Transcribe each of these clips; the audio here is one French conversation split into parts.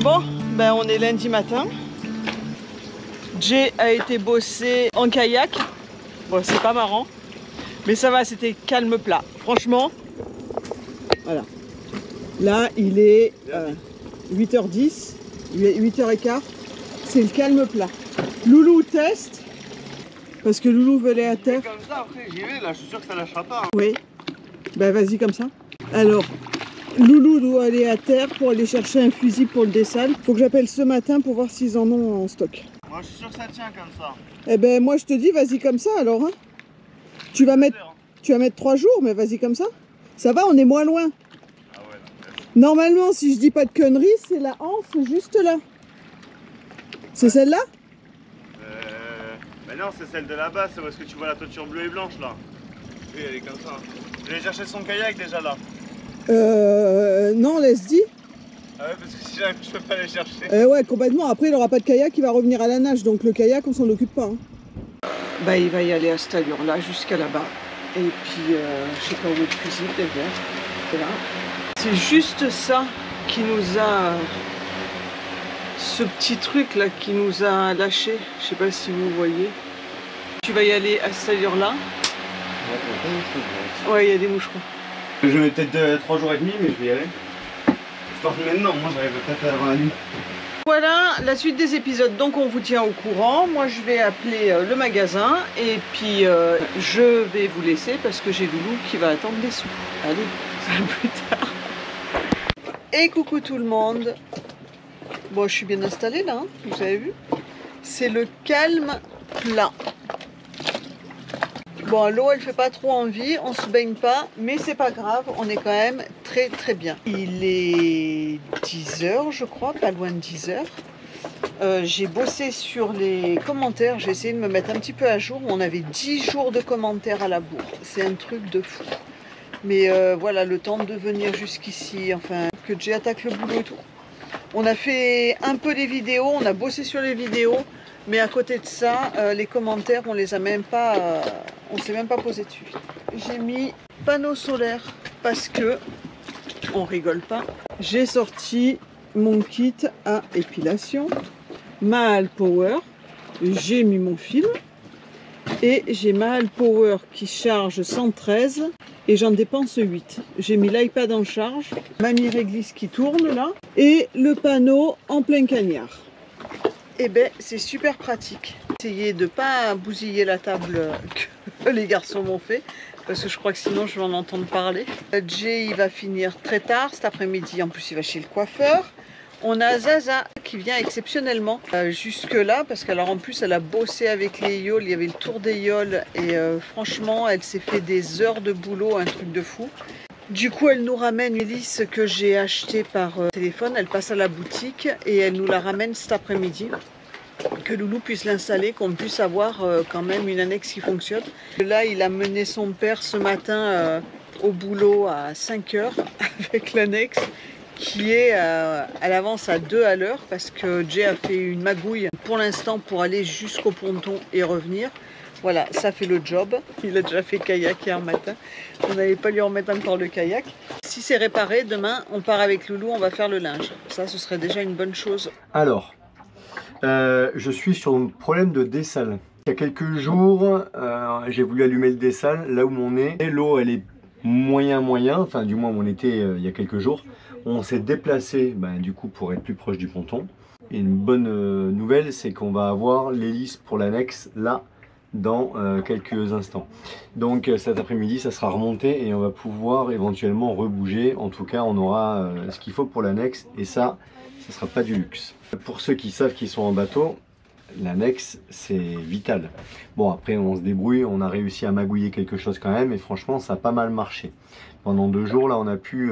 Bon, ben on est lundi matin. Jay a été bosser en kayak. Bon, c'est pas marrant, mais ça va, c'était calme plat. Franchement, voilà. Là, il est 8h10, 8h15. C'est le calme plat. Loulou teste, parce que Loulou veut aller à terre. Comme ça, après j'y vais, là, je suis sûr que ça lâchera pas. Hein. Oui, ben vas-y comme ça. Alors, Loulou doit aller à terre pour aller chercher un fusible pour le dessaler. Faut que j'appelle ce matin pour voir s'ils en ont en stock. Moi je suis sûr que ça tient comme ça. Eh ben moi je te dis vas-y comme ça alors. Hein. Tu vas mettre 3 jours, mais vas-y comme ça. Ça va, on est moins loin. Ah ouais, normalement, si je dis pas de conneries, c'est la anse juste là. C'est celle-là? Mais non, c'est celle de là-bas, c'est parce que tu vois la toiture bleue et blanche là. Oui, elle est comme ça. Je vais aller chercher son kayak déjà là. Non, laisse-y. Ah ouais, parce que si j'arrive, je peux pas aller chercher. Ouais, complètement. Après, il aura pas de kayak, il va revenir à la nage. Donc le kayak, on s'en occupe pas. Hein. Bah, il va y aller à cette allure-là, jusqu'à là-bas. Et puis, je sais pas où est le fusil, derrière. C'est là. C'est juste ça qui nous a... ce petit truc-là qui nous a lâché. Je sais pas si vous voyez. Tu vas y aller à cette allure-là. Ouais, il y a des moucherons. Je mets peut-être 3 jours et demi, mais je vais y aller. Je parte maintenant, moi j'arrive peut-être avant la nuit. Voilà la suite des épisodes, donc on vous tient au courant. Moi je vais appeler le magasin et puis je vais vous laisser parce que j'ai Loulou qui va attendre des sous. Allez, à plus tard. Et coucou tout le monde. Bon, je suis bien installée là, hein, vous avez vu. C'est le calme plat. Bon, l'eau elle fait pas trop envie, on se baigne pas, mais c'est pas grave, on est quand même très très bien. Il est 10h je crois, pas loin de 10h. J'ai bossé sur les commentaires, j'ai essayé de me mettre un petit peu à jour. On avait 10 jours de commentaires à la bourre, c'est un truc de fou. Mais voilà, le temps de venir jusqu'ici, enfin, que Jay attaque le boulot et tout. On a fait un peu les vidéos, on a bossé sur les vidéos. Mais à côté de ça, les commentaires, on les a même pas, on s'est même pas posé dessus. J'ai mis panneau solaire parce que, on rigole pas, j'ai sorti mon kit à épilation, ma Hall Power, j'ai mis mon fil et j'ai ma Hall Power qui charge 113 et j'en dépense 8. J'ai mis l'iPad en charge, ma mi-réglisse qui tourne là et le panneau en plein cagnard. Eh ben, c'est super pratique. Essayez de ne pas bousiller la table que les garçons m'ont fait, parce que je crois que sinon je vais en entendre parler. Jay, il va finir très tard cet après-midi. En plus, il va chez le coiffeur. On a Zaza qui vient exceptionnellement jusque là, parce qu'alors en plus, elle a bossé avec les yoles. Il y avait le tour des yoles et franchement, elle s'est fait des heures de boulot, un truc de fou. Du coup, elle nous ramène une hélice que j'ai achetée par téléphone. Elle passe à la boutique et elle nous la ramène cet après-midi. Que Loulou puisse l'installer, qu'on puisse avoir quand même une annexe qui fonctionne. Là, il a mené son père ce matin au boulot à 5 h avec l'annexe qui est à l'avance à 2 à l'heure parce que Jay a fait une magouille pour l'instant pour aller jusqu'au ponton et revenir. Voilà, ça fait le job. Il a déjà fait kayak hier matin. On n'allait pas lui remettre encore le kayak. Si c'est réparé, demain, on part avec Loulou, on va faire le linge. Ça, ce serait déjà une bonne chose. Alors, je suis sur un problème de dessal. Il y a quelques jours, j'ai voulu allumer le dessal là où mon nez. L'eau, elle est moyen, enfin du moins on était il y a quelques jours. On s'est déplacé du coup pour être plus proche du ponton. Et une bonne nouvelle, c'est qu'on va avoir l'hélice pour l'annexe là dans quelques instants. Donc cet après-midi ça sera remonté et on va pouvoir éventuellement rebouger. En tout cas on aura ce qu'il faut pour l'annexe et ça sera pas du luxe. Pour ceux qui savent qu'ils sont en bateau, l'annexe c'est vital. Bon après on se débrouille, on a réussi à magouiller quelque chose quand même et franchement ça a pas mal marché. Pendant 2 jours là on a pu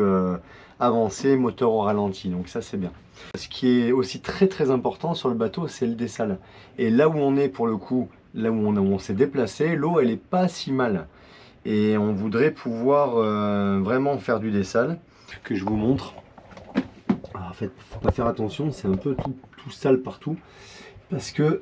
avancer moteur au ralenti, donc ça c'est bien. Ce qui est aussi très important sur le bateau c'est le dessal. Et là où on est pour le coup, là où on s'est déplacé, l'eau elle est pas si mal. Et on voudrait pouvoir vraiment faire du dessal, que je vous montre. Alors, en fait, faut pas faire attention, c'est un peu tout sale partout. Parce que,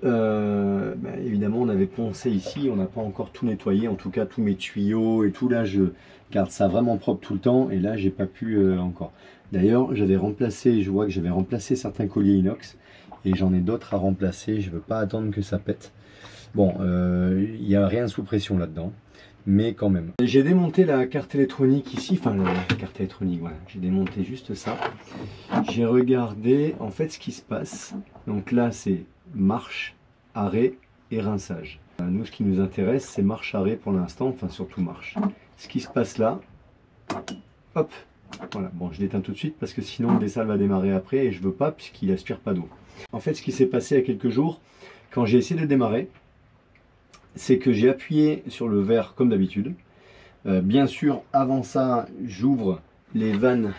évidemment, on avait poncé ici, on n'a pas encore tout nettoyé, en tout cas tous mes tuyaux et tout. Là, je garde ça vraiment propre tout le temps, et là, j'ai pas pu encore. D'ailleurs, j'avais remplacé, je vois que j'avais remplacé certains colliers inox, et j'en ai d'autres à remplacer. Je veux pas attendre que ça pète. Bon, il n'y a rien sous pression là-dedans, mais quand même. J'ai démonté la carte électronique ici, enfin la carte électronique, voilà. J'ai démonté juste ça. J'ai regardé en fait ce qui se passe. Donc là, c'est marche, arrêt et rinçage. Nous, ce qui nous intéresse, c'est marche, arrêt pour l'instant, enfin surtout marche. Ce qui se passe là, hop, voilà. Bon, je l'éteins tout de suite parce que sinon le dessalle va démarrer après et je veux pas puisqu'il aspire pas d'eau. En fait, ce qui s'est passé il y a quelques jours, quand j'ai essayé de démarrer, c'est que j'ai appuyé sur le verre comme d'habitude. Bien sûr, avant ça, j'ouvre les vannes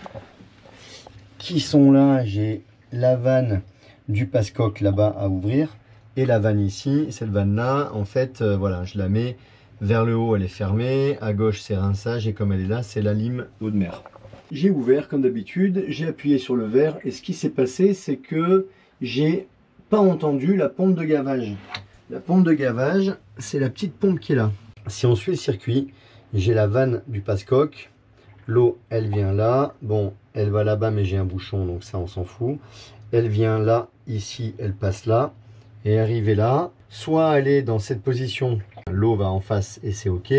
qui sont là. J'ai la vanne du passe-coque là-bas à ouvrir et la vanne ici. Cette vanne là, en fait, voilà, je la mets vers le haut, elle est fermée. À gauche, c'est rinçage et comme elle est là, c'est la lime eau de mer. J'ai ouvert comme d'habitude, j'ai appuyé sur le verre et ce qui s'est passé, c'est que j'ai pas entendu la pompe de gavage. La pompe de gavage, c'est la petite pompe qui est là. Si on suit le circuit, j'ai la vanne du passe-coque. L'eau, elle vient là. Bon, elle va là-bas, mais j'ai un bouchon, donc ça, on s'en fout. Elle vient là, ici, elle passe là. Et arrivée là, soit elle est dans cette position, l'eau va en face et c'est OK.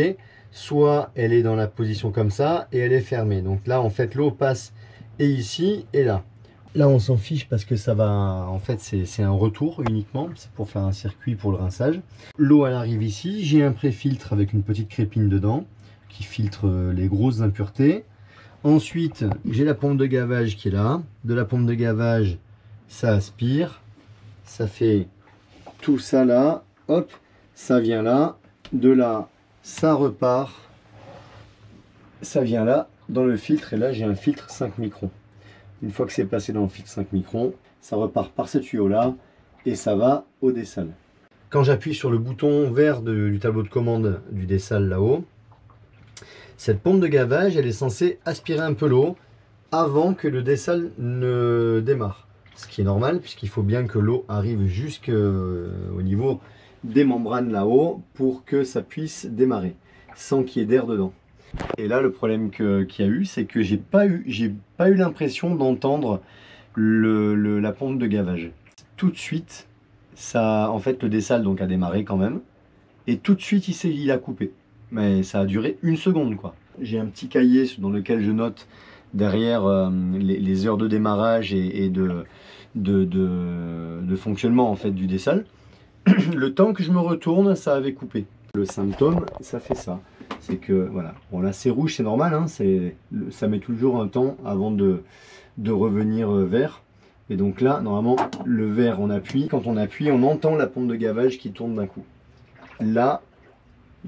Soit elle est dans la position comme ça et elle est fermée. Donc là, en fait, l'eau passe et ici et là. Là, on s'en fiche parce que ça va, en fait, c'est un retour uniquement. C'est pour faire un circuit pour le rinçage. L'eau, elle arrive ici. J'ai un pré-filtre avec une petite crépine dedans qui filtre les grosses impuretés. Ensuite, j'ai la pompe de gavage qui est là. De la pompe de gavage, ça aspire. Ça fait tout ça là. Hop, ça vient là. De là, ça repart. Ça vient là, dans le filtre. Et là, j'ai un filtre 5 microns. Une fois que c'est passé dans le filtre 5 microns, ça repart par ce tuyau-là et ça va au dessalle. Quand j'appuie sur le bouton vert du tableau de commande du dessalle là-haut, cette pompe de gavage, elle est censée aspirer un peu l'eau avant que le dessalle ne démarre. Ce qui est normal puisqu'il faut bien que l'eau arrive jusqu'au niveau des membranes là-haut pour que ça puisse démarrer sans qu'il y ait d'air dedans. Et là, le problème qu'il y a eu, c'est que j'ai pas eu l'impression d'entendre la pompe de gavage. Tout de suite, ça, en fait, le dessalle donc a démarré quand même, et tout de suite, il a coupé. Mais ça a duré une seconde, quoi. J'ai un petit cahier dans lequel je note derrière les heures de démarrage et de fonctionnement en fait du dessalle. Le temps que je me retourne, ça avait coupé. Le symptôme, ça fait ça. C'est que voilà, bon là c'est rouge, c'est normal, hein, ça met toujours un temps avant de revenir vert. Et donc là, normalement, le vert, on appuie. Quand on appuie, on entend la pompe de gavage qui tourne d'un coup. Là,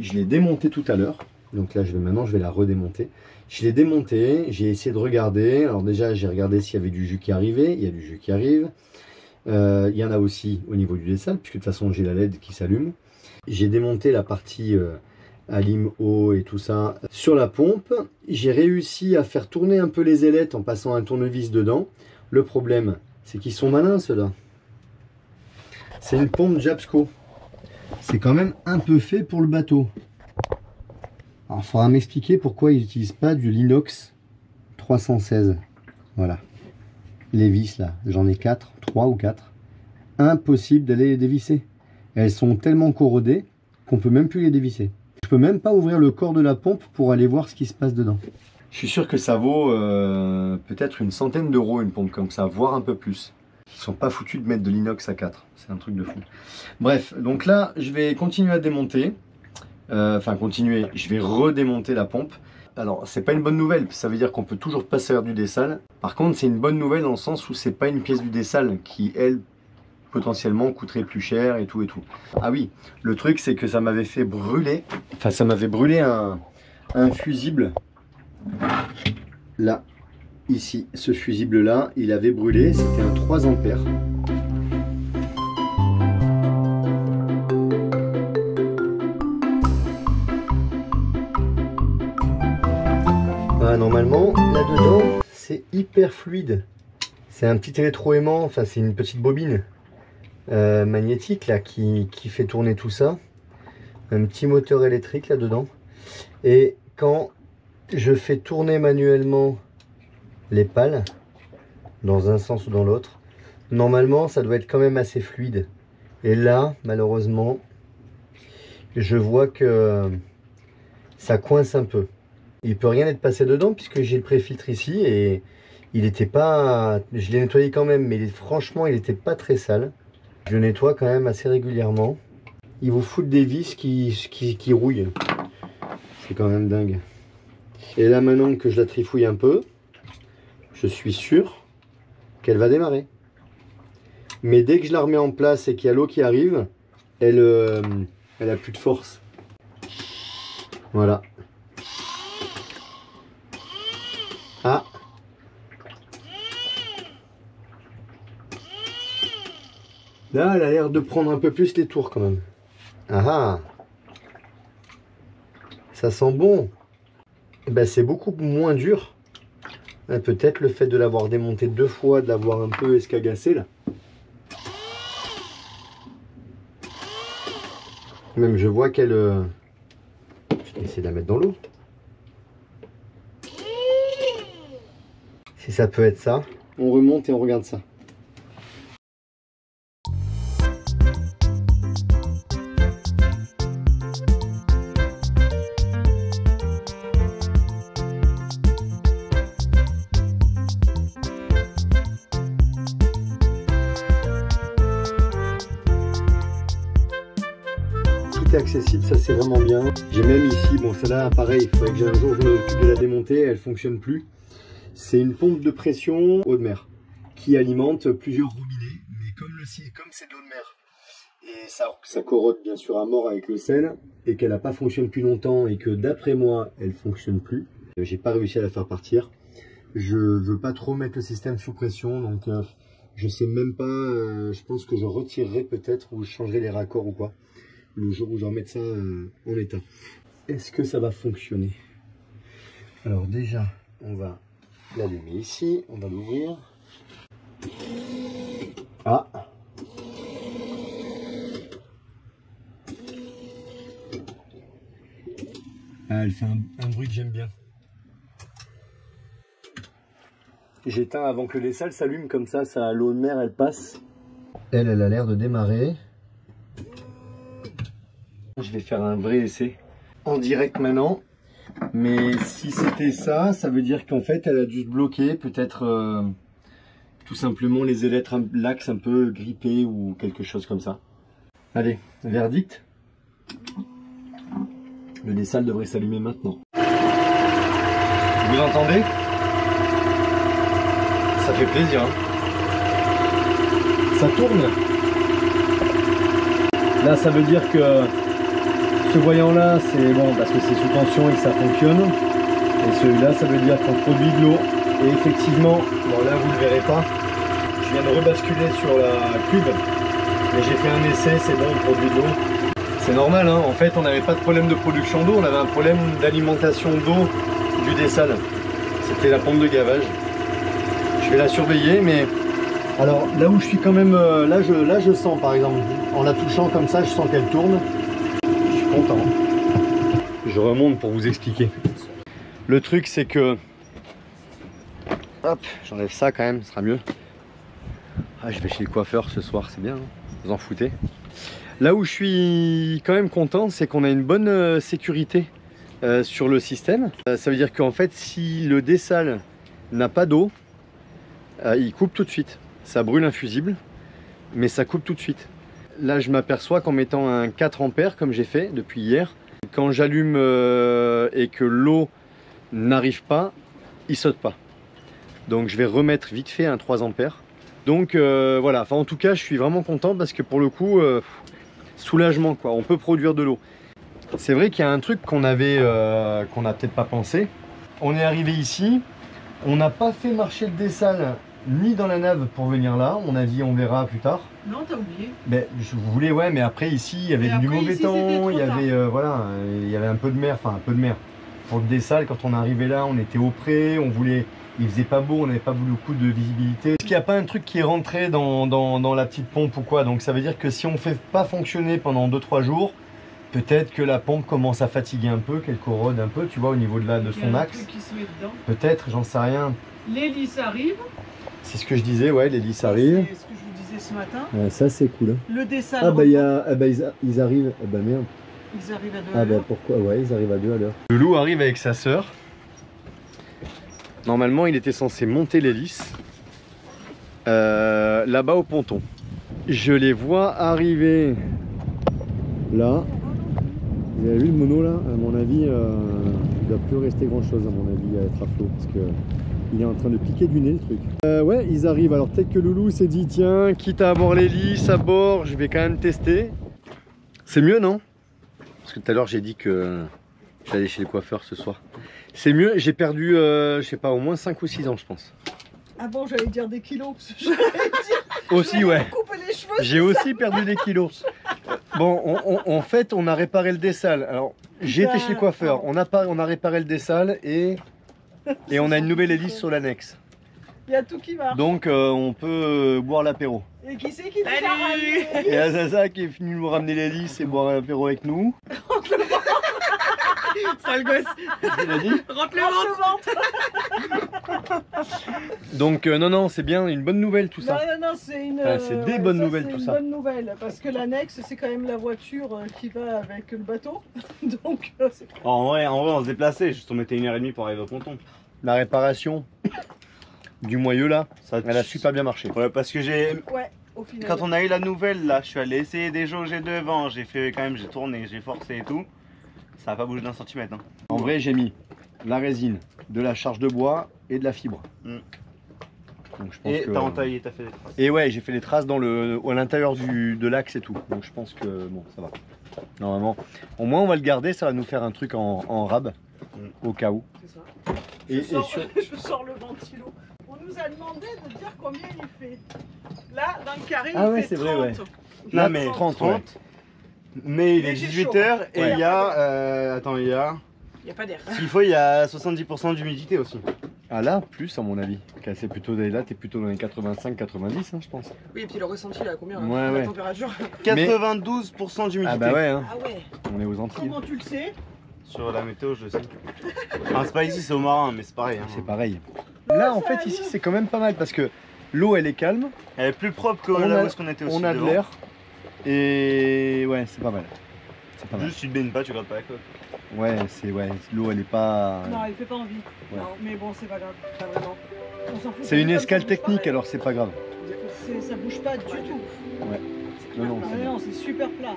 je l'ai démonté tout à l'heure. Donc là, maintenant, je vais la redémonter. Je l'ai démonté, j'ai essayé de regarder. Alors déjà, j'ai regardé s'il y avait du jus qui arrivait. Il y a du jus qui arrive. Il y en a aussi au niveau du dessalle, puisque de toute façon, j'ai la LED qui s'allume. J'ai démonté la partie à lime eau et tout ça sur la pompe. J'ai réussi à faire tourner un peu les ailettes en passant un tournevis dedans. Le problème, c'est qu'ils sont malins ceux-là. C'est une pompe Jabsco. C'est quand même un peu fait pour le bateau. Alors il faudra m'expliquer pourquoi ils n'utilisent pas du Linox 316. Voilà. Les vis là, j'en ai 4, 3 ou 4. Impossible d'aller les dévisser. Elles sont tellement corrodées qu'on peut même plus les dévisser. Je peux même pas ouvrir le corps de la pompe pour aller voir ce qui se passe dedans. Je suis sûr que ça vaut peut-être une centaine d'euros une pompe comme ça, voire un peu plus. Ils sont pas foutus de mettre de l'inox à 4, c'est un truc de fou. Bref, donc là je vais continuer à démonter. Enfin continuer, je vais redémonter la pompe. Alors c'est pas une bonne nouvelle, ça veut dire qu'on peut toujours pas servir du dessalle. Par contre c'est une bonne nouvelle dans le sens où c'est pas une pièce du dessalle qui elle potentiellement coûterait plus cher et tout et tout. Ah oui, le truc c'est que ça m'avait fait brûler, enfin ça m'avait brûlé un fusible. Là, ici, ce fusible là, il avait brûlé, c'était un 3 ampères. Normalement, là-dedans, c'est hyper fluide. C'est un petit électroaimant, enfin c'est une petite bobine. magnétique là qui fait tourner tout ça. Un petit moteur électrique là-dedans. Et quand je fais tourner manuellement les pales, dans un sens ou dans l'autre, normalement ça doit être quand même assez fluide. Et là, malheureusement, je vois que ça coince un peu. Il peut rien être passé dedans puisque j'ai le préfiltre ici et il était pas... Je l'ai nettoyé quand même, mais franchement, il n'était pas très sale. Je le nettoie quand même assez régulièrement. Il vous fout des vis qui rouillent. C'est quand même dingue. Et là, maintenant que je la trifouille un peu, je suis sûr qu'elle va démarrer. Mais dès que je la remets en place et qu'il y a l'eau qui arrive, elle a plus de force. Voilà. Ah. Là, elle a l'air de prendre un peu plus les tours quand même. Ah ah. Ça sent bon. Ben, c'est beaucoup moins dur. Peut-être le fait de l'avoir démonté 2 fois, de l'avoir un peu escagassé là. Même je vois qu'elle... Je vais essayer de la mettre dans l'eau. Si ça peut être ça. On remonte et on regarde ça. Accessible, ça c'est vraiment bien. J'ai même ici, bon celle-là pareil, il faudrait que un jour je m'occupe de la démonter, elle fonctionne plus. C'est une pompe de pression eau de mer qui alimente plusieurs robinets, mais comme c'est de l'eau de mer et ça corrode bien sûr à mort avec le sel et qu'elle n'a pas fonctionné depuis longtemps et que d'après moi elle fonctionne plus, j'ai pas réussi à la faire partir. Je veux pas trop mettre le système sous pression, donc je sais même pas, je pense que je retirerai peut-être ou je changerai les raccords ou quoi. Le jour où je vais remettre ça en état. Est-ce que ça va fonctionner? Alors déjà, on va l'allumer ici, on va l'ouvrir. Ah! Ah, elle fait un bruit que j'aime bien. J'éteins avant que le lait sale s'allume, comme ça l'eau de mer elle passe. Elle a l'air de démarrer. Je vais faire un vrai essai en direct maintenant, mais si c'était ça, ça veut dire qu'en fait elle a dû se bloquer, peut-être tout simplement les l'axe un peu grippé ou quelque chose comme ça. Allez, verdict. Le lait sale devrait s'allumer maintenant. Vous entendez? Ça fait plaisir, hein. Ça tourne. Là ça veut dire que ce voyant là c'est bon parce que c'est sous tension et que ça fonctionne, et celui-là ça veut dire qu'on produit de l'eau, et effectivement, bon là vous ne le verrez pas, je viens de rebasculer sur la cube et j'ai fait un essai, c'est bon, on produit de l'eau. C'est normal, hein, en fait on n'avait pas de problème de production d'eau, on avait un problème d'alimentation d'eau du dessal, c'était la pompe de gavage. Je vais la surveiller, mais alors là où je suis quand même, là je sens par exemple, en la touchant comme ça, je sens qu'elle tourne. Content. Je remonte pour vous expliquer. Le truc c'est que, hop, j'enlève ça quand même, ce sera mieux. Ah, je vais chez le coiffeur ce soir, c'est bien, hein, vous en foutez. Là où je suis quand même content, c'est qu'on a une bonne sécurité sur le système. Ça veut dire qu'en fait, si le dessal n'a pas d'eau, il coupe tout de suite. Ça brûle un fusible, mais ça coupe tout de suite. Là, je m'aperçois qu'en mettant un 4 ampères, comme j'ai fait depuis hier, quand j'allume et que l'eau n'arrive pas, il saute pas. Donc, je vais remettre vite fait un 3 ampères. Donc, voilà. Enfin, en tout cas, je suis vraiment content parce que pour le coup, soulagement, quoi. On peut produire de l'eau. C'est vrai qu'il y a un truc qu'on n'a peut-être pas pensé. On est arrivé ici, on n'a pas fait marcher le dessal ni dans la nave pour venir là. On a dit on verra plus tard. Non, t'as oublié. Ben, je voulais, ouais, mais après ici il y avait du mauvais temps, il y avait voilà, il y avait un peu de mer, enfin un peu de mer. pour le dessal. Quand on est arrivé là, on était au pré, il faisait pas beau, on n'avait pas beaucoup de visibilité. Est-ce qu'il n'y a pas un truc qui est rentré dans la petite pompe ou quoi? Donc ça veut dire que si on ne fait pas fonctionner pendant 2-3 jours, peut-être que la pompe commence à fatiguer un peu, qu'elle corrode un peu, tu vois, au niveau de son axe. Peut-être, j'en sais rien. L'hélice arrive. C'est ce que je disais, ouais, l'hélice arrive. C'est ce que je vous disais ce matin. Ça c'est cool. Le dessal. Ah bah, ils arrivent, ah bah merde. Ils arrivent à 2 Ah à bah l'heure. pourquoi, ouais, ils arrivent à 2 à l'heure. Le loup arrive avec sa sœur. Normalement, il était censé monter l'hélice là-bas au ponton. Je les vois arriver là. Vous avez vu le mono là? À mon avis, il ne doit plus rester grand chose à mon avis à être à flot parce que il est en train de piquer du nez le truc. Ouais, ils arrivent. Alors peut-être que Loulou s'est dit tiens, quitte à avoir l'hélice à bord, je vais quand même tester. C'est mieux, non? Parce que tout à l'heure j'ai dit que j'allais chez le coiffeur ce soir. C'est mieux, j'ai perdu, je sais pas, au moins 5 ou 6 ans je pense. Ah bon, j'allais dire des kilos. Parce que j'allais dire, Aussi ouais. couper les cheveux. J'ai aussi perdu des kilos. Bon, en fait, on a réparé le dessal. Alors, j'ai été chez le coiffeur. On a réparé le dessal et on a une nouvelle hélice sur l'annexe. Il y a tout qui marche. Donc, on peut boire l'apéro. Et qui c'est qui nous a ramené? Et Azaza qui est venu nous ramener l'hélice et boire l'apéro avec nous. Sale gosse. Il a dit. Rentre le ventre. Donc, non, c'est bien, une bonne nouvelle tout ça. Non, c'est une. Enfin, c'est des bonnes nouvelles, tout ça. C'est une bonne nouvelle parce que l'annexe, c'est quand même la voiture qui va avec le bateau. Donc, c'est. En vrai, on se déplaçait, juste on mettait 1h30 pour arriver au ponton. La réparation du moyeu là, Ça, elle a super bien marché. Ouais, parce que Ouais, au final. quand on a eu la nouvelle là, je suis allé essayer des jauger devant, j'ai tourné, j'ai forcé et tout. Ça n'a pas bougé d'un centimètre. Hein. En vrai, j'ai mis la résine, de la charge de bois et de la fibre. Donc, je pense Et que... t'as entaillé, t'as fait des traces. Et ouais, j'ai fait les traces à l'intérieur de l'axe et tout. Donc je pense que bon, ça va. Normalement, au moins on va le garder, ça va nous faire un truc en rab au cas où. C'est ça. Et Je sors le ventilo. On nous a demandé de dire combien il fait. Là, dans le carré, Ah il ouais, fait c'est 30. vrai, ouais. Non mais 30, 30. ouais. Mais il Mais est j'ai 18h et Ouais. il y a. Attends, il y a. Il n'y a pas d'air. S'il faut, il y a 70% d'humidité aussi. Ah là, plus à mon avis. C'est plutôt là, t'es plutôt dans les 85-90, hein, je pense. Oui, et puis le ressenti, là, combien Ouais, la ouais. température. 92% d'humidité. Ah bah ouais, hein. Ah ouais. On est aux Antilles. Comment tu le sais? Sur la météo, je le sais. Enfin, c'est pas ici, c'est au marin, mais c'est pareil. Hein. C'est pareil. Là, en fait, ici, c'est quand même pas mal parce que l'eau, elle est calme. Elle est plus propre que On là a- où est-ce qu'on était aussi. On a de devant. l'air. Et ouais, c'est pas mal. C'est pas mal. Juste tu te baignes pas, tu regardes pas la coque. Ouais, l'eau, elle est pas. Non, il fait pas envie. Ouais. Non, mais bon, c'est pas grave. Pas vraiment. On s'en fout. C'est une Comme escale ça bouge technique, pas, alors c'est pas grave. ça bouge pas du tout. Ouais. Non, non, Ah c'est bien. non, c'est super plat.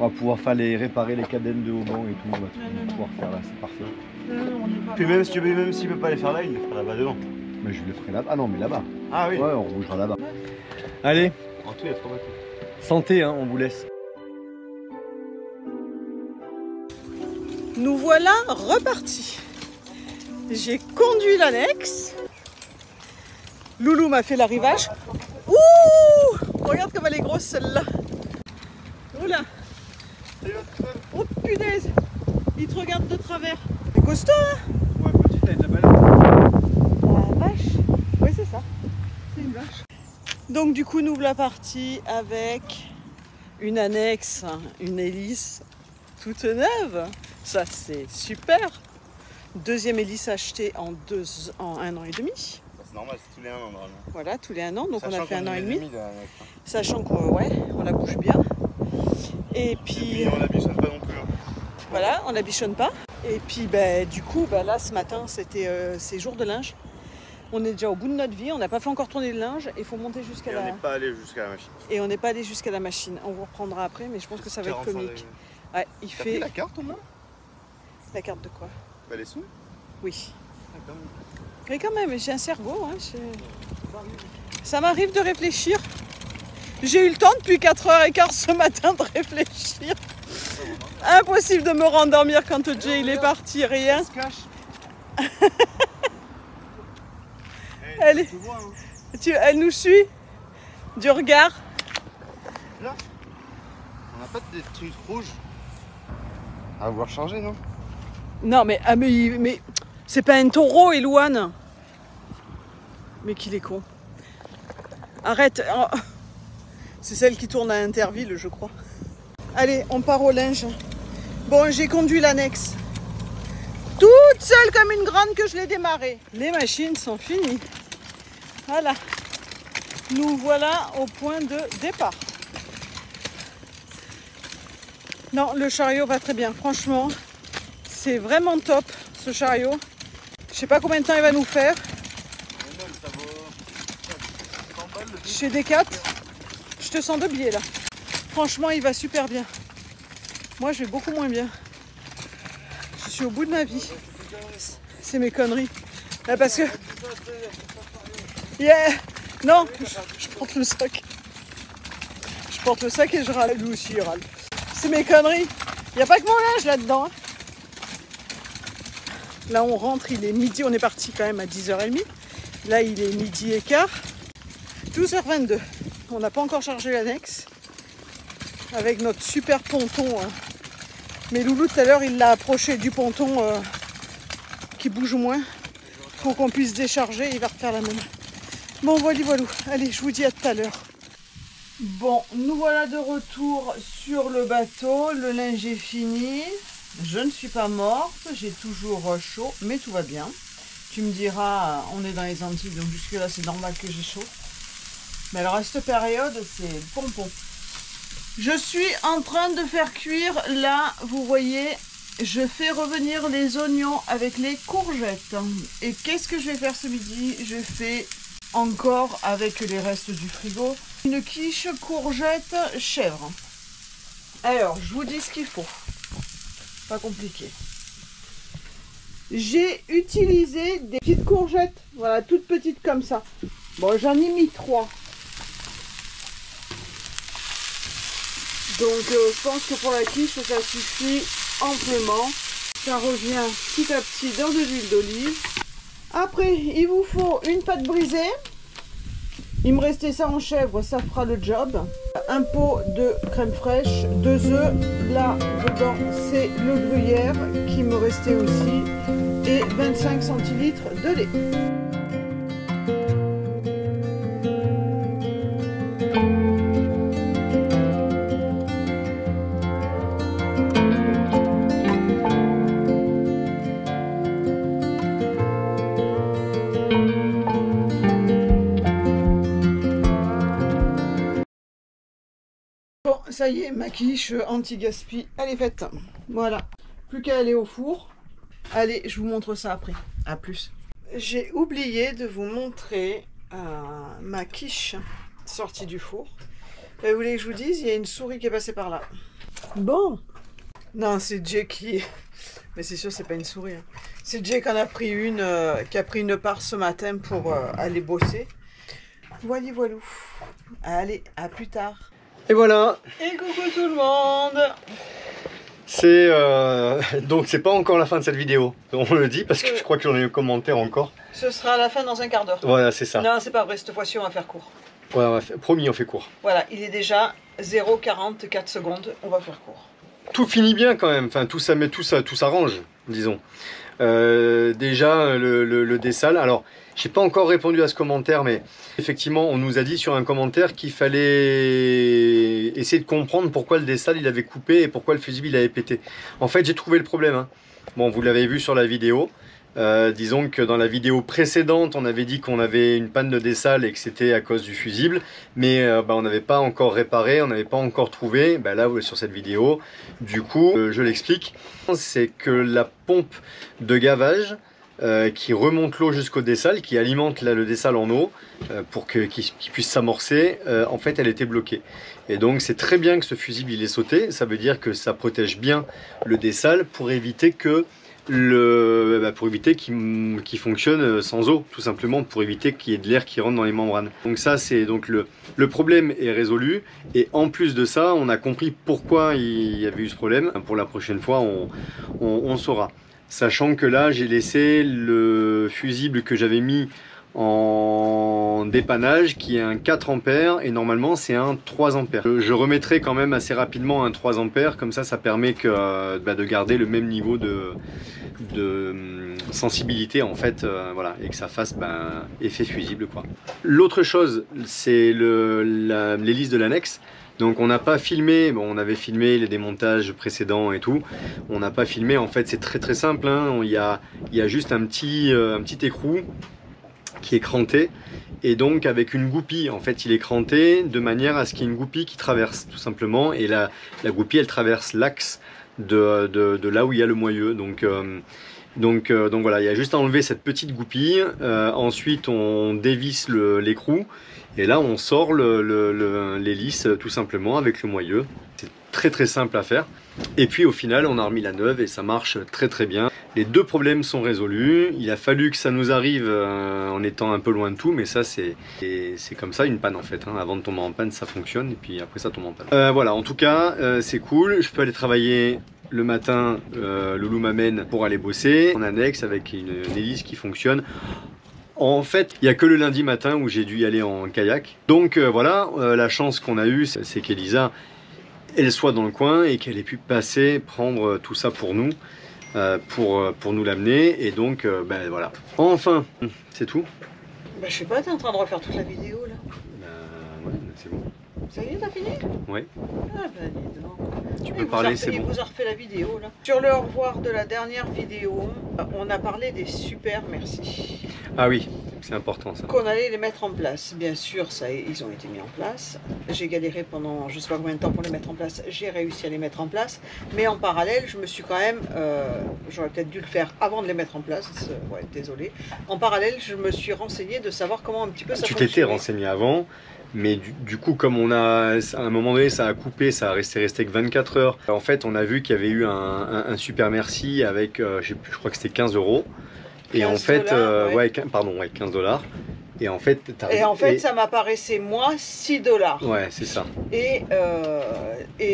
On va pouvoir réparer les cadennes de haubans et tout. On va Non, non, pouvoir faire là, c'est parfait. Non, non, on n'est pas. Puis mal. même si tu veux, même s'il peut pas les faire là, il les fera là-bas devant. Mais je le ferai là-bas. Ah non, mais là-bas. Ah oui. Ouais, on bougera là-bas. Allez, En tout, il y a 3 bateaux. santé, hein, on vous laisse. Nous voilà repartis. J'ai conduit l'annexe. Loulou m'a fait l'arrivage. Ouh! Regarde comme elle est grosse celle-là. Oula! Oh punaise! Il te regarde de travers. C'est costaud, hein? Ouais, petite, elle est de la balle. La vache. Oui, c'est ça. C'est une vache. Donc du coup, nous voilà partis avec une annexe, une hélice toute neuve. Ça, c'est super. Deuxième hélice achetée en 1 an et demi. C'est normal, c'est tous les 1 an normalement. Voilà, tous les 1 an. Donc on a Sachant fait qu'on 1 an est et demi. de la neige, hein. Sachant qu'on on la bouge bien. Et puis Et puis on la bichonne pas non plus. Hein. voilà, on la bichonne pas. Et puis du coup, là ce matin, c'est jour de linge. On est déjà au bout de notre vie, on n'a pas fait encore tourner le linge. Il faut monter jusqu'à Et on la... n'est pas allé jusqu'à la machine. Et on n'est pas allé jusqu'à la machine. On vous reprendra après, mais je pense que ça va être 45 comique. degrés. Ouais, il T'as fait pris la carte au moins? la carte de quoi? Bah les sous? Oui. D'accord. Mais quand même, j'ai un cerveau. Hein, ça m'arrive de réfléchir. J'ai eu le temps depuis 4h15 ce matin de réfléchir. Impossible de me rendormir quand Jay il est parti, rien. Elle se cache. Elle est- Tu vois, hein. Elle nous suit du regard. Là, on n'a pas de trucs rouges à vouloir changer, non? Non, mais, ah, mais c'est pas un taureau, Elouane. Mais qu'il est con. Arrête. Oh. C'est celle qui tourne à Interville, je crois. Allez, on part au linge. Bon, j'ai conduit l'annexe. Toute seule comme une grande que je l'ai démarrée. Les machines sont finies. Voilà. Nous voilà au point de départ. Non, le chariot va très bien. Franchement, c'est vraiment top, ce chariot. Je sais pas combien de temps il va nous faire. Chez Decat, je te sens de biais là. Franchement, il va super bien. Moi, je vais beaucoup moins bien. Je suis au bout de ma vie. C'est mes conneries. Là, parce que... Yeah. Non, je porte le sac. Je porte le sac et je râle. Lui aussi, il râle. C'est mes conneries. Il n'y a pas que mon linge là-dedans. Hein. Là, on rentre, il est midi. On est parti quand même à 10h30. Là, il est midi et quart. 12h22. On n'a pas encore chargé l'annexe. Avec notre super ponton. Mais Loulou, tout à l'heure, il l'a approché du ponton qui bouge moins. Pour qu'on puisse décharger. Il va refaire la même. Bon, voilà. Allez, je vous dis à tout à l'heure. Bon, nous voilà de retour sur le bateau. Le linge est fini. Je ne suis pas morte. J'ai toujours chaud, mais tout va bien. Tu me diras, on est dans les Antilles, donc jusque-là, c'est normal que j'ai chaud. Mais alors, à cette période, c'est le pompon. Je suis en train de faire cuire, là, vous voyez, je fais revenir les oignons avec les courgettes. Et qu'est-ce que je vais faire ce midi? Je fais encore, avec les restes du frigo, une quiche courgette chèvre. Alors, je vous dis ce qu'il faut. Pas compliqué. J'ai utilisé des petites courgettes, voilà, toutes petites comme ça. Bon, j'en ai mis 3. Donc, je pense que pour la quiche, ça suffit amplement. Ça revient petit à petit dans de l'huile d'olive. Après, il vous faut une pâte brisée. Il me restait ça en chèvre, ça fera le job. Un pot de crème fraîche, 2 œufs. Là, dedans, c'est le gruyère qui me restait aussi. Et 25 centilitres de lait. Bon, ça y est, ma quiche anti-gaspi, elle est faite. Voilà, plus qu'à aller au four. Allez, je vous montre ça après. À plus. J'ai oublié de vous montrer ma quiche sortie du four. Vous voulez que je vous dise, il y a une souris qui est passée par là. Bon. Non, c'est Jay qui... Mais c'est sûr, c'est pas une souris. Hein. C'est Jay qui en a pris une, qui a pris une part ce matin pour aller bosser. Voilà, voilou. Allez, à plus tard. Et voilà. Et coucou tout le monde. C'est donc c'est pas encore la fin de cette vidéo. On le dit parce que je crois que j'en ai eu un commentaire encore. Ce sera la fin dans un quart d'heure. Voilà, c'est ça. Non, c'est pas vrai, cette fois-ci on va faire court. Ouais, promis, on fait court. Voilà, il est déjà 0,44 secondes, on va faire court. Tout finit bien quand même, enfin tout s'arrange, disons. Déjà le dessal, alors j'ai pas encore répondu à ce commentaire, mais effectivement on nous a dit sur un commentaire qu'il fallait essayer de comprendre pourquoi le dessal il avait coupé et pourquoi le fusible il avait pété. En fait j'ai trouvé le problème, hein. Bon, vous l'avez vu sur la vidéo. Disons que dans la vidéo précédente on avait dit qu'on avait une panne de dessal et que c'était à cause du fusible, mais on n'avait pas encore réparé, on n'avait pas encore trouvé. Là sur cette vidéo, du coup je l'explique, c'est que la pompe de gavage qui remonte l'eau jusqu'au dessal, qui alimente le dessal en eau pour qu'il puisse s'amorcer, en fait elle était bloquée. Et donc c'est très bien que ce fusible il est sauté, ça veut dire que ça protège bien le dessal pour éviter que qu'il fonctionne sans eau, tout simplement pour éviter qu'il y ait de l'air qui rentre dans les membranes. Donc ça c'est donc le problème est résolu, et en plus de ça on a compris pourquoi il y avait eu ce problème. Pour la prochaine fois on saura, sachant que là j'ai laissé le fusible que j'avais mis en dépannage qui est un 4 ampères et normalement c'est un 3 ampères. Je remettrai quand même assez rapidement un 3 ampères, comme ça permet que, de garder le même niveau de sensibilité en fait, voilà, et que ça fasse effet fusible quoi. L'autre chose c'est l'hélice de l'annexe. Donc on n'a pas filmé, bon on avait filmé les démontages précédents et tout, on n'a pas filmé, en fait c'est très simple, hein. Il y a juste un petit écrou qui est cranté, et donc avec une goupille, en fait il est cranté de manière à ce qu'il y ait une goupille qui traverse tout simplement, et la goupille elle traverse l'axe de là où il y a le moyeu, donc voilà, il y a juste à enlever cette petite goupille, ensuite on dévisse l'écrou, et là on sort l'hélice tout simplement avec le moyeu. C'est très simple à faire. Et puis au final on a remis la neuve et ça marche très bien. Les deux problèmes sont résolus. Il a fallu que ça nous arrive en étant un peu loin de tout, mais ça c'est comme ça une panne en fait, hein. Avant de tomber en panne ça fonctionne et puis après ça tombe en panne. Voilà, en tout cas c'est cool. Je peux aller travailler le matin, Loulou m'amène pour aller bosser en annexe avec une hélice qui fonctionne. En fait, il n'y a que le lundi matin où j'ai dû y aller en kayak. Donc voilà, la chance qu'on a eue, c'est qu'Elisa, elle soit dans le coin et qu'elle ait pu passer, prendre tout ça pour nous, pour nous l'amener. Et donc, voilà. Enfin, c'est tout. Bah, je sais pas, t'es en train de refaire toute la vidéo là. Ouais, c'est bon. Ça y est, t'as fini? Ouais. Ah bah dis donc. Tu peux parler, c'est bon. Il vous a refait la vidéo là. Sur le au revoir de la dernière vidéo, on a parlé des super merci. Ah oui, c'est important ça. Qu'on allait les mettre en place. Bien sûr, ça, ils ont été mis en place. J'ai galéré pendant je sais pas combien de temps pour les mettre en place. J'ai réussi à les mettre en place. Mais en parallèle, je me suis quand même... j'aurais peut-être dû le faire avant de les mettre en place. Ouais, désolé. En parallèle, je me suis renseignée de savoir comment un petit peu ça fonctionnait. Tu t'étais renseigné avant, mais du coup, comme on a... À un moment donné, ça a coupé, ça a resté que 24 heures. En fait, on a vu qu'il y avait eu un super merci avec, je crois que c'était 15 €. Et en fait, ouais, 15 $. Et en fait, ça m'apparaissait moi 6 $. Ouais, c'est ça. Et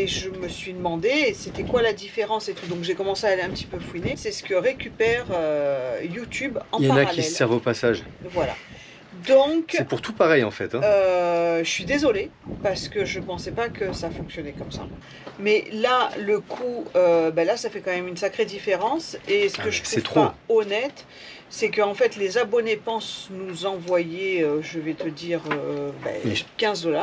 je me suis demandé c'était quoi la différence et tout. Donc j'ai commencé à aller un petit peu fouiner. C'est ce que récupère YouTube en parallèle. Il y en a qui se servent au passage. Voilà. Donc, c'est pour tout pareil en fait. Hein. Je suis désolée parce que je pensais pas que ça fonctionnait comme ça. Mais là, le coup, là, ça fait quand même une sacrée différence. Et ce que je trouve pas honnête, c'est qu'en fait, les abonnés pensent nous envoyer, je vais te dire, 15 $.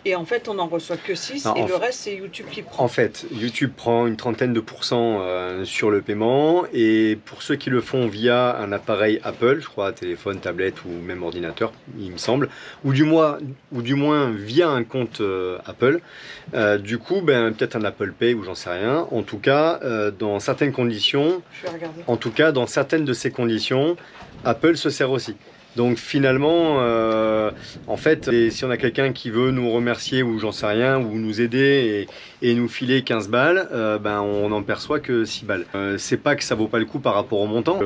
Et en fait, on n'en reçoit que 6 et le reste, c'est YouTube qui prend. En fait, YouTube prend une trentaine de pourcents sur le paiement. Et pour ceux qui le font via un appareil Apple, je crois, téléphone, tablette ou même ordinateur, il me semble, ou du moins via un compte Apple, du coup, peut-être un Apple Pay ou j'en sais rien. En tout cas, dans certaines conditions, en tout cas, dans certaines de ces conditions, Apple se sert aussi. Donc finalement, en fait, si on a quelqu'un qui veut nous remercier ou j'en sais rien, ou nous aider et nous filer 15 balles, on n'en perçoit que 6 balles. C'est pas que ça vaut pas le coup par rapport au montant.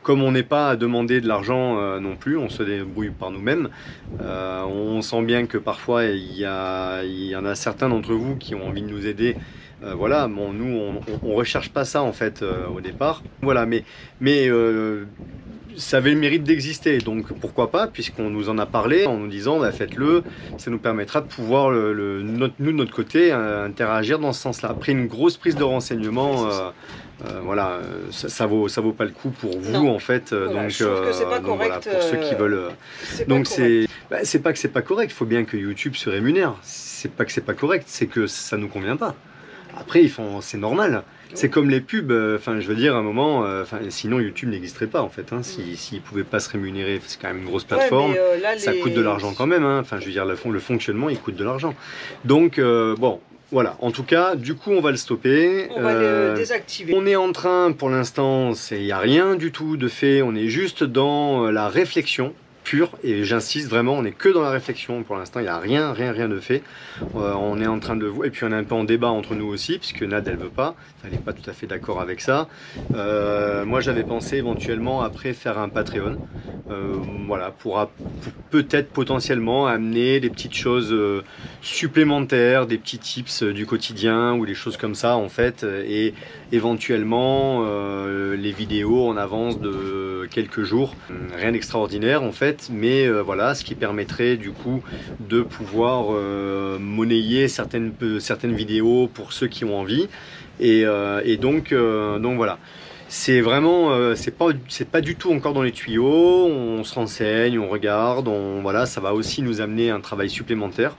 Comme on n'est pas à demander de l'argent non plus, on se débrouille par nous-mêmes. On sent bien que parfois il y en a certains d'entre vous qui ont envie de nous aider. Voilà, bon, nous on recherche pas ça en fait au départ. Voilà, mais ça avait le mérite d'exister, donc pourquoi pas, puisqu'on nous en a parlé en nous disant faites-le, ça nous permettra de pouvoir nous de notre côté interagir dans ce sens-là. Après une grosse prise de renseignement, voilà, ça vaut pas le coup pour vous en fait. Voilà, donc, je trouve que c'est pas correct, voilà, pour ceux qui veulent. Donc c'est pas que c'est pas correct, il faut bien que YouTube se rémunère. C'est pas que c'est pas correct, c'est que ça nous convient pas. Après c'est normal. C'est comme les pubs, je veux dire, à un moment, sinon YouTube n'existerait pas en fait. Hein, s'ils ne pouvaient pas se rémunérer, c'est quand même une grosse plateforme, ça coûte de l'argent quand même. Hein, je veux dire, le fonctionnement, il coûte de l'argent. Donc, bon, voilà. En tout cas, du coup, on va le stopper. On va le désactiver. On est en train, pour l'instant, il n'y a rien du tout de fait. On est juste dans la réflexion pure, et j'insiste vraiment, on n'est que dans la réflexion pour l'instant, il n'y a rien de fait. On est en train de... Et puis on est un peu en débat entre nous aussi, puisque Nad, elle veut pas, elle n'est pas tout à fait d'accord avec ça. Moi j'avais pensé éventuellement après faire un Patreon, voilà, pourra peut-être potentiellement amener des petites choses supplémentaires, des petits tips du quotidien ou des choses comme ça en fait, et éventuellement les vidéos en avance de quelques jours, rien d'extraordinaire en fait, mais voilà, ce qui permettrait du coup de pouvoir monnayer certaines vidéos pour ceux qui ont envie, et donc voilà. C'est vraiment, c'est pas du tout encore dans les tuyaux, on se renseigne, on regarde, voilà, ça va aussi nous amener un travail supplémentaire.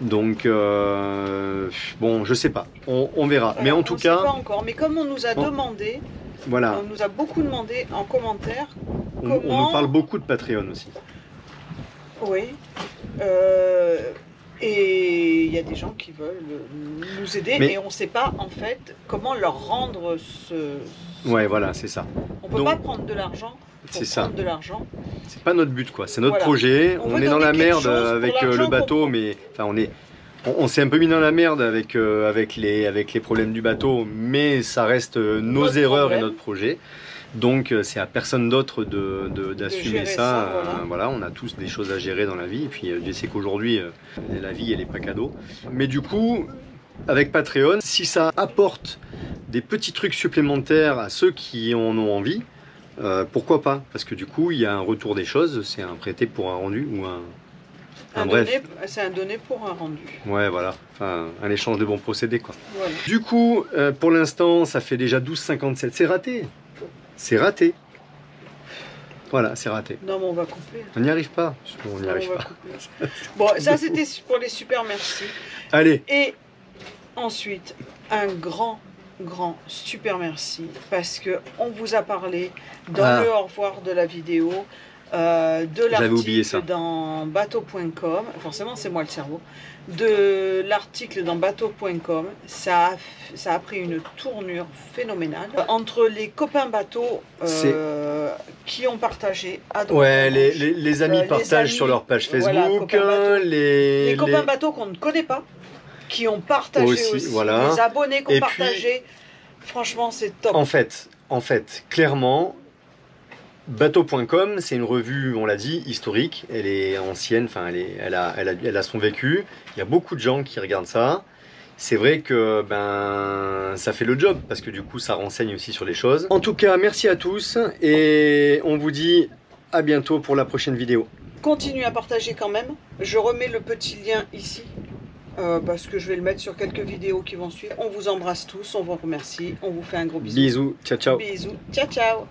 Donc, bon, je sais pas, on verra. Voilà, mais en tout cas... pas encore, mais comme on nous a demandé, voilà. on nous a beaucoup demandé en commentaire, On nous parle beaucoup de Patreon aussi. Oui. Et il y a des gens qui veulent nous aider, et on ne sait pas en fait comment leur rendre ce... Ouais, voilà, c'est ça. On ne peut pas prendre de l'argent. C'est ça. De l'argent. C'est pas notre but, quoi. C'est notre projet. On est dans la merde avec le bateau, mais enfin, on s'est un peu mis dans la merde avec les problèmes du bateau, mais ça reste nos erreurs et notre projet. Donc c'est à personne d'autre d'assumer ça. Voilà, on a tous des choses à gérer dans la vie. Et puis Dieu sait qu'aujourd'hui, la vie, elle n'est pas cadeau. Mais du coup, avec Patreon, si ça apporte des petits trucs supplémentaires à ceux qui en ont envie, pourquoi pas? Parce que du coup, il y a un retour des choses. C'est un prêté pour un rendu ou bref. C'est un donné pour un rendu. Ouais, voilà. Enfin, un échange de bons procédés, quoi. Voilà. Du coup, pour l'instant, ça fait déjà 12,57. C'est raté. C'est raté. Voilà, c'est raté. Non, mais on va couper. On n'y arrive pas. On n'y arrive pas. Bon, ça c'était pour les super merci. Allez. Et ensuite, un grand super merci parce que on vous a parlé dans le au revoir de la vidéo de l'article dans bateau.com, forcément c'est moi le cerveau, de l'article dans bateau.com. Ça a pris une tournure phénoménale entre les copains bateaux qui ont partagé à droite. Ouais, les amis partagent sur leur page Facebook, voilà, les copains bateaux qu'on ne connaît pas, qui ont partagé aussi, voilà. Les abonnés qui ont partagé. Franchement, c'est top. En fait, clairement, bateau.com, c'est une revue, on l'a dit, historique. Elle est ancienne, enfin, elle a son vécu. Il y a beaucoup de gens qui regardent ça. C'est vrai que ça fait le job, parce que du coup, ça renseigne aussi sur les choses. En tout cas, merci à tous, et on vous dit à bientôt pour la prochaine vidéo. Continuez à partager quand même. Je remets le petit lien ici. Parce que je vais le mettre sur quelques vidéos qui vont suivre. On vous embrasse tous, on vous remercie, on vous fait un gros bisou. Bisous, ciao ciao. Bisous, ciao ciao.